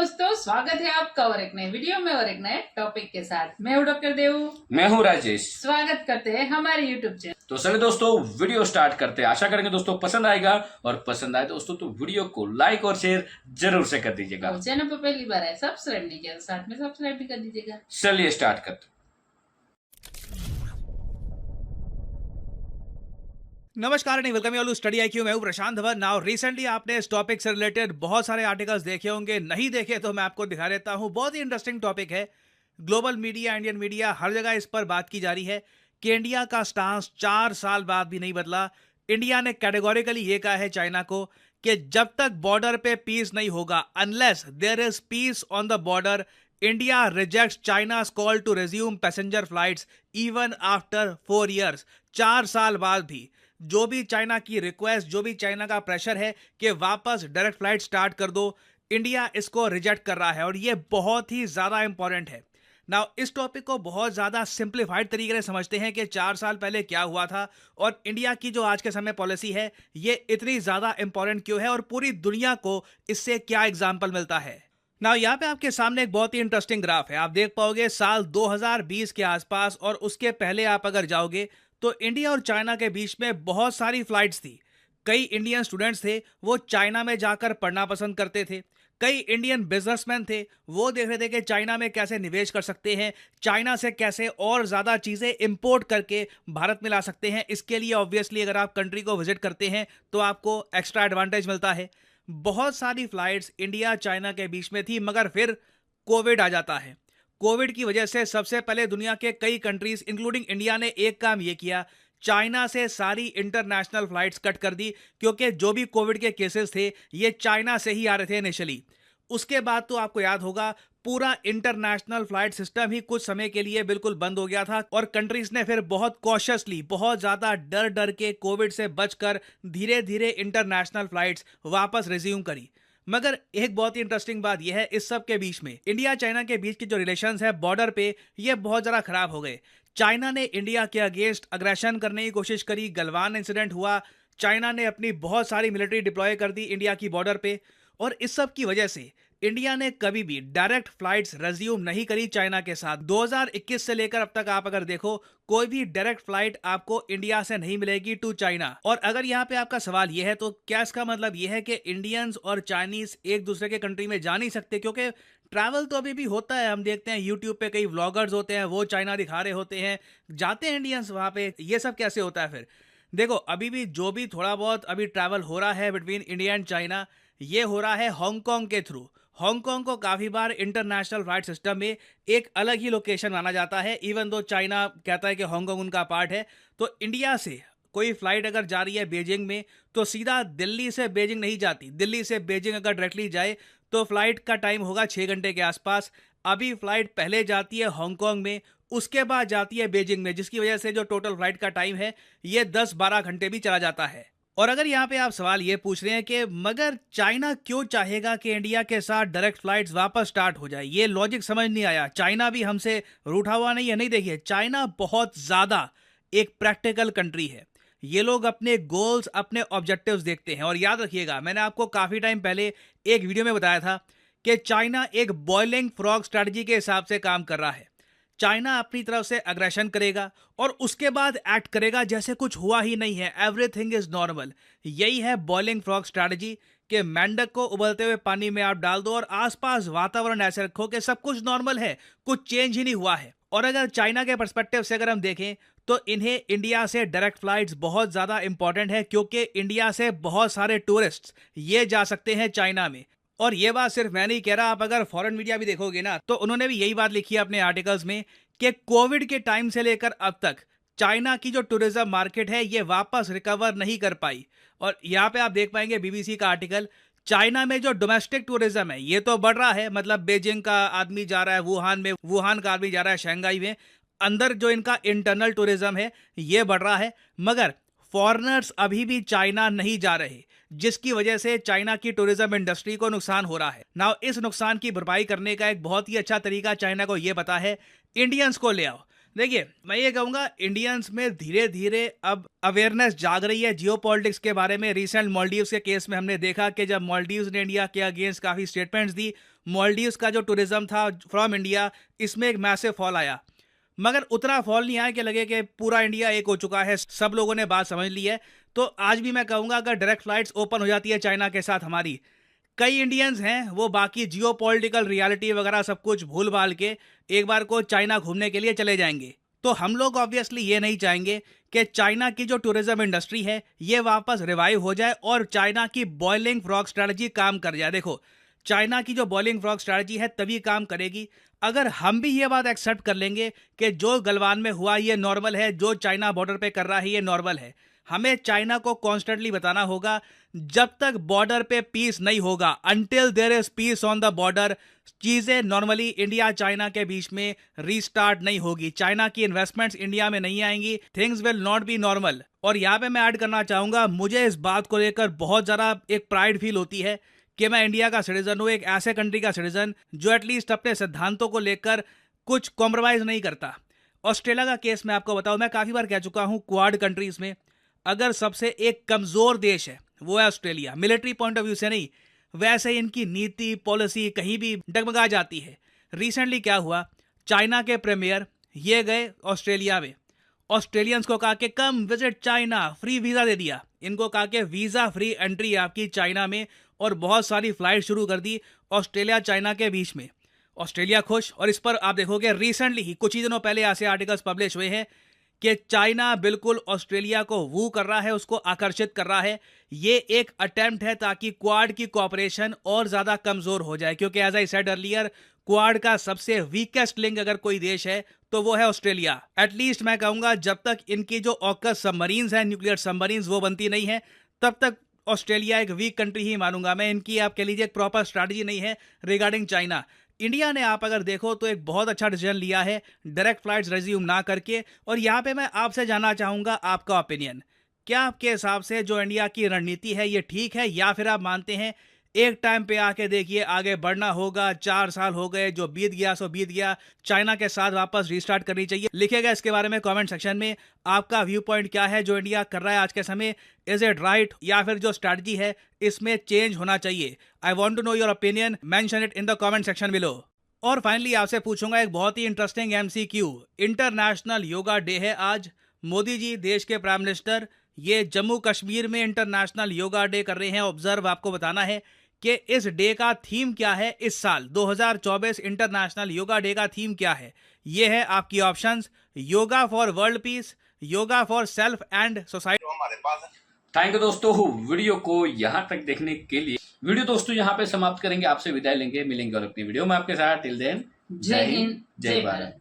दोस्तों, स्वागत है आपका और एक नए वीडियो में और एक नए टॉपिक के साथ। मैं हूँ डॉक्टर देवू। मैं हूँ राजेश। स्वागत करते हैं हमारे यूट्यूब चैनल। तो चलिए दोस्तों वीडियो स्टार्ट करते हैं। आशा करेंगे दोस्तों पसंद आएगा, और पसंद आए दोस्तों तो वीडियो को लाइक और शेयर जरूर से कर दीजिएगा। चैनल पर पहली बार है, सब्सक्राइब नहीं किया, साथ में सब्सक्राइब भी कर दीजिएगा। चलिए स्टार्ट करते। नमस्कार and welcome you all to study IQ. मैं हूं प्रशांत धवन। नाउ रिसेंटली आपने इस टॉपिक से रिलेटेड बहुत सारे आर्टिकल्स देखे होंगे, नहीं देखे तो मैं आपको दिखा देता हूं। बहुत ही इंटरेस्टिंग टॉपिक है। ग्लोबल मीडिया, इंडियन मीडिया, हर जगह इस पर बात की जा रही है कि इंडिया का स्टांस 4 साल बाद भी नहीं बदला। इंडिया ने कैटेगोरिकली ये कहा है चाइना को कि जब तक बॉर्डर पे पीस नहीं होगा, unless there is peace on the border, India rejects China's call to resume passenger flights even after 4 years। 4 साल बाद भी जो भी चाइना की रिक्वेस्ट, जो भी चाइना का प्रेशर है कि वापस डायरेक्ट फ्लाइट स्टार्ट कर दो, इंडिया इसको रिजेक्ट कर रहा है। और ये बहुत ही ज़्यादा इंपॉर्टेंट है। नाउ इस टॉपिक को बहुत ज़्यादा सिंप्लीफाइड तरीके से समझते हैं कि 4 साल पहले क्या हुआ था और इंडिया की जो आज के समय पॉलिसी है ये इतनी ज़्यादा इंपॉर्टेंट क्यों है और पूरी दुनिया को इससे क्या एग्जाम्पल मिलता है। नाउ यहाँ पे आपके सामने एक बहुत ही इंटरेस्टिंग ग्राफ है। आप देख पाओगे साल 2020 के आसपास और उसके पहले आप अगर जाओगे तो इंडिया और चाइना के बीच में बहुत सारी फ्लाइट्स थी। कई इंडियन स्टूडेंट्स थे, वो चाइना में जाकर पढ़ना पसंद करते थे। कई इंडियन बिजनेसमैन थे, वो देख रहे थे कि चाइना में कैसे निवेश कर सकते हैं, चाइना से कैसे और ज़्यादा चीज़ें इंपोर्ट करके भारत में ला सकते हैं। इसके लिए ऑब्वियसली अगर आप कंट्री को विजिट करते हैं तो आपको एक्स्ट्रा एडवांटेज मिलता है। बहुत सारी फ्लाइट्स इंडिया चाइना के बीच में थी, मगर फिर कोविड आ जाता है। कोविड की वजह से सबसे पहले दुनिया के कई कंट्रीज इंक्लूडिंग इंडिया ने एक काम ये किया, चाइना से सारी इंटरनेशनल फ्लाइट्स कट कर दी, क्योंकि जो भी कोविड के केसेस थे ये चाइना से ही आ रहे थे इनिशियली। उसके बाद तो आपको याद होगा पूरा इंटरनेशनल फ्लाइट सिस्टम ही कुछ समय के लिए बिल्कुल बंद हो गया था और कंट्रीज ने फिर बहुत कॉशियसली, बहुत ज्यादा डर डर के कोविड से बचकर धीरे धीरे इंटरनेशनल फ्लाइट्स वापस रिज्यूम करी। मगर एक बहुत ही इंटरेस्टिंग बात यह है, इस सब के बीच में इंडिया चाइना के बीच के जो रिलेशंस है बॉर्डर पे, ये बहुत ज़्यादा खराब हो गए। चाइना ने इंडिया के अगेंस्ट अग्रेशन करने की कोशिश करी, गलवान इंसिडेंट हुआ, चाइना ने अपनी बहुत सारी मिलिट्री डिप्लॉय कर दी इंडिया की बॉर्डर पे। और इस सब की वजह से इंडिया ने कभी भी डायरेक्ट फ्लाइट्स रिज्यूम नहीं करी चाइना के साथ। 2021 से लेकर अब तक आप अगर देखो, कोई भी डायरेक्ट फ्लाइट आपको इंडिया से नहीं मिलेगी टू चाइना। और अगर यहाँ पे आपका सवाल यह है तो क्या इसका मतलब यह है कि इंडियंस और चाइनीज एक दूसरे के कंट्री में जा नहीं सकते? क्योंकि ट्रैवल तो अभी भी होता है। हम देखते हैं यूट्यूब पे कई व्लॉगर्स होते हैं, वो चाइना दिखा रहे होते हैं, जाते हैं इंडियंस वहाँ पे। ये सब कैसे होता है? फिर देखो, अभी भी जो भी थोड़ा बहुत अभी ट्रैवल हो रहा है बिटवीन इंडिया एंड चाइना, ये हो रहा है हांगकांग के थ्रू। हांगकांग को काफ़ी बार इंटरनेशनल फ्लाइट सिस्टम में एक अलग ही लोकेशन माना जाता है, इवन दो चाइना कहता है कि हांगकांग उनका पार्ट है। तो इंडिया से कोई फ्लाइट अगर जा रही है बीजिंग में तो सीधा दिल्ली से बीजिंग नहीं जाती। दिल्ली से बीजिंग अगर डायरेक्टली जाए तो फ्लाइट का टाइम होगा 6 घंटे के आसपास। अभी फ्लाइट पहले जाती है हांगकांग में, उसके बाद जाती है बीजिंग में, जिसकी वजह से जो टोटल फ्लाइट का टाइम है ये 10-12 घंटे भी चला जाता है। और अगर यहाँ पे आप सवाल ये पूछ रहे हैं कि मगर चाइना क्यों चाहेगा कि इंडिया के साथ डायरेक्ट फ्लाइट्स वापस स्टार्ट हो जाए, ये लॉजिक समझ नहीं आया। चाइना भी हमसे रूठा हुआ नहीं है। नहीं, देखिए, चाइना बहुत ज़्यादा एक प्रैक्टिकल कंट्री है। ये लोग अपने गोल्स, अपने ऑब्जेक्टिव्स देखते हैं। और याद रखिएगा, मैंने आपको काफ़ी टाइम पहले एक वीडियो में बताया था कि चाइना एक बॉइलिंग फ्रॉग स्ट्रैटेजी के हिसाब से काम कर रहा है। चाइना अपनी तरफ से अग्रेशन करेगा और उसके बाद एक्ट करेगा जैसे कुछ हुआ ही नहीं है, एवरीथिंग इज नॉर्मल। यही है बॉइलिंग फ्रॉग स्ट्रैटेजी कि मेंढक को उबलते हुए पानी में आप डाल दो और आसपास वातावरण ऐसे रखो कि सब कुछ नॉर्मल है, कुछ चेंज ही नहीं हुआ है। और अगर चाइना के पर्सपेक्टिव से अगर हम देखें तो इन्हें इंडिया से डायरेक्ट फ्लाइट्स बहुत ज़्यादा इंपॉर्टेंट है, क्योंकि इंडिया से बहुत सारे टूरिस्ट ये जा सकते हैं चाइना में। और ये बात सिर्फ मैं नहीं कह रहा, आप अगर फॉरेन मीडिया भी देखोगे ना तो उन्होंने भी यही बात लिखी है अपने आर्टिकल्स में कि कोविड के टाइम से लेकर अब तक चाइना की जो टूरिज्म मार्केट है ये वापस रिकवर नहीं कर पाई। और यहाँ पे आप देख पाएंगे बीबीसी का आर्टिकल, चाइना में जो डोमेस्टिक टूरिज्म है ये तो बढ़ रहा है, मतलब बीजिंग का आदमी जा रहा है वुहान में, वुहान का आदमी जा रहा है शंघाई में। अंदर जो इनका इंटरनल टूरिज्म है ये बढ़ रहा है, मगर फॉरेनर्स अभी भी चाइना नहीं जा रहे, जिसकी वजह से चाइना की टूरिज्म इंडस्ट्री को नुकसान हो रहा है। नाउ इस नुकसान की भरपाई करने का एक बहुत ही अच्छा तरीका चाइना को ये पता है, इंडियंस को ले आओ। देखिए, मैं ये कहूँगा इंडियंस में धीरे धीरे अब अवेयरनेस जाग रही है जियो पॉलिटिक्स के बारे में। रिसेंट मालदीव्स के केस में हमने देखा कि जब मालदीव्स ने इंडिया के अगेंस्ट काफ़ी स्टेटमेंट्स दी, मालदीव्स का जो टूरिज्म था फ्रॉम इंडिया, इसमें एक मैसिव फॉल आया, मगर उतना फॉल नहीं आया कि लगे कि पूरा इंडिया एक हो चुका है, सब लोगों ने बात समझ ली है। तो आज भी मैं कहूँगा अगर डायरेक्ट फ्लाइट्स ओपन हो जाती है चाइना के साथ हमारी, कई इंडियंस हैं वो बाकी जियो पॉलिटिकल रियलिटी वगैरह सब कुछ भूल भाल के एक बार को चाइना घूमने के लिए चले जाएंगे। तो हम लोग ऑब्वियसली ये नहीं चाहेंगे कि चाइना की जो टूरिज्म इंडस्ट्री है ये वापस रिवाइव हो जाए और चाइना की बॉइलिंग फ्रॉग स्ट्रैटेजी काम कर जाए। देखो, चाइना की जो बॉइलिंग फ्रॉग स्ट्रैटेजी है तभी काम करेगी अगर हम भी ये बात एक्सेप्ट कर लेंगे कि जो गलवान में हुआ ये नॉर्मल है, जो चाइना बॉर्डर पे कर रहा है ये नॉर्मल है। हमें चाइना को कॉन्स्टेंटली बताना होगा जब तक बॉर्डर पे पीस नहीं होगा, until there is peace on the border, चीजें नॉर्मली इंडिया चाइना के बीच में रीस्टार्ट नहीं होगी, चाइना की इन्वेस्टमेंट्स इंडिया में नहीं आएंगी, things will not be normal. और यहाँ पे मैं ऐड करना चाहूंगा, मुझे इस बात को लेकर बहुत ज़्यादा एक प्राइड फील होती है कि मैं इंडिया का सिटीजन हूँ, एक ऐसे कंट्री का सिटीजन जो एटलीस्ट अपने सिद्धांतों को लेकर कुछ कॉम्प्रोमाइज़ नहीं करता। ऑस्ट्रेलिया का केस मैं आपको बताऊँ, मैं काफ़ी बार कह चुका हूँ, क्वाड कंट्रीज़ में अगर सबसे एक कमज़ोर देश है वो है Australia. Military point of view से नहीं, वैसे इनकी नीति पॉलिसी कहीं भी डगमगा जाती है। रिसेंटली क्या हुआ, चाइना के प्रीमियर ये गए ऑस्ट्रेलिया में, ऑस्ट्रेलियंस को कहा कि कम विजिट चाइना, फ्री वीज़ा दे दिया, इनको कहा कि वीज़ा फ्री एंट्री आपकी चाइना में, और बहुत सारी फ्लाइट शुरू कर दी ऑस्ट्रेलिया चाइना के बीच में। ऑस्ट्रेलिया खुश, और इस पर आप देखोगे रिसेंटली ही कुछ ही दिनों पहले ऐसे आर्टिकल्स पब्लिश हुए हैं कि चाइना बिल्कुल ऑस्ट्रेलिया को वू कर रहा है, उसको आकर्षित कर रहा है। ये एक अटेम्प्ट है ताकि क्वाड की कोऑपरेशन और ज़्यादा कमज़ोर हो जाए, क्योंकि as I said earlier, Quad का सबसे वीकेस्ट लिंक अगर कोई देश है तो वो है ऑस्ट्रेलिया। एटलीस्ट मैं कहूँगा जब तक इनकी जो ऑकस सबमरीन्स हैं, न्यूक्लियर सबमरीन्स, वो बनती नहीं है, तब तक ऑस्ट्रेलिया एक वीक कंट्री ही मानूंगा मैं। इनकी आप कह लीजिए एक प्रॉपर स्ट्रैटेजी नहीं है रिगार्डिंग चाइना। इंडिया ने आप अगर देखो तो एक बहुत अच्छा डिसीजन लिया है डायरेक्ट फ्लाइट्स रेज्यूम ना करके। और यहाँ पे मैं आपसे जानना चाहूँगा आपका ओपिनियन, क्या आपके हिसाब से जो इंडिया की रणनीति है ये ठीक है, या फिर आप मानते हैं एक टाइम पे आके देखिए आगे बढ़ना होगा, 4 साल हो गए, जो बीत गया सो बीत गया, चाइना के साथ वापस रीस्टार्ट करनी चाहिए? लिखिएगा इसके बारे में कमेंट सेक्शन में, आपका व्यू पॉइंट क्या है जो इंडिया कर रहा है आज के समय, इज इट राइट, या फिर जो स्ट्रैटेजी है इसमें चेंज होना चाहिए? I want to know your opinion, mention it in the comment section below. और फाइनली आपसे पूछूंगा एक बहुत ही interesting MCQ, International Yoga Day है आज, मोदी जी देश के प्राइम मिनिस्टर ये जम्मू कश्मीर में इंटरनेशनल योगा डे कर रहे हैं ऑब्जर्व। आपको बताना है कि इस डे का थीम क्या है, इस साल 2024 इंटरनेशनल योगा डे का थीम क्या है। ये है आपकी options, yoga for world peace, yoga for self and society. हमारे पास है। थैंक यू दोस्तों वीडियो को यहाँ तक देखने के लिए। वीडियो दोस्तों यहाँ पे समाप्त करेंगे, आपसे विदाई लेंगे, मिलेंगे और अपनी वीडियो में आपके साथ। टिल देन, जय हिंद, जय भारत।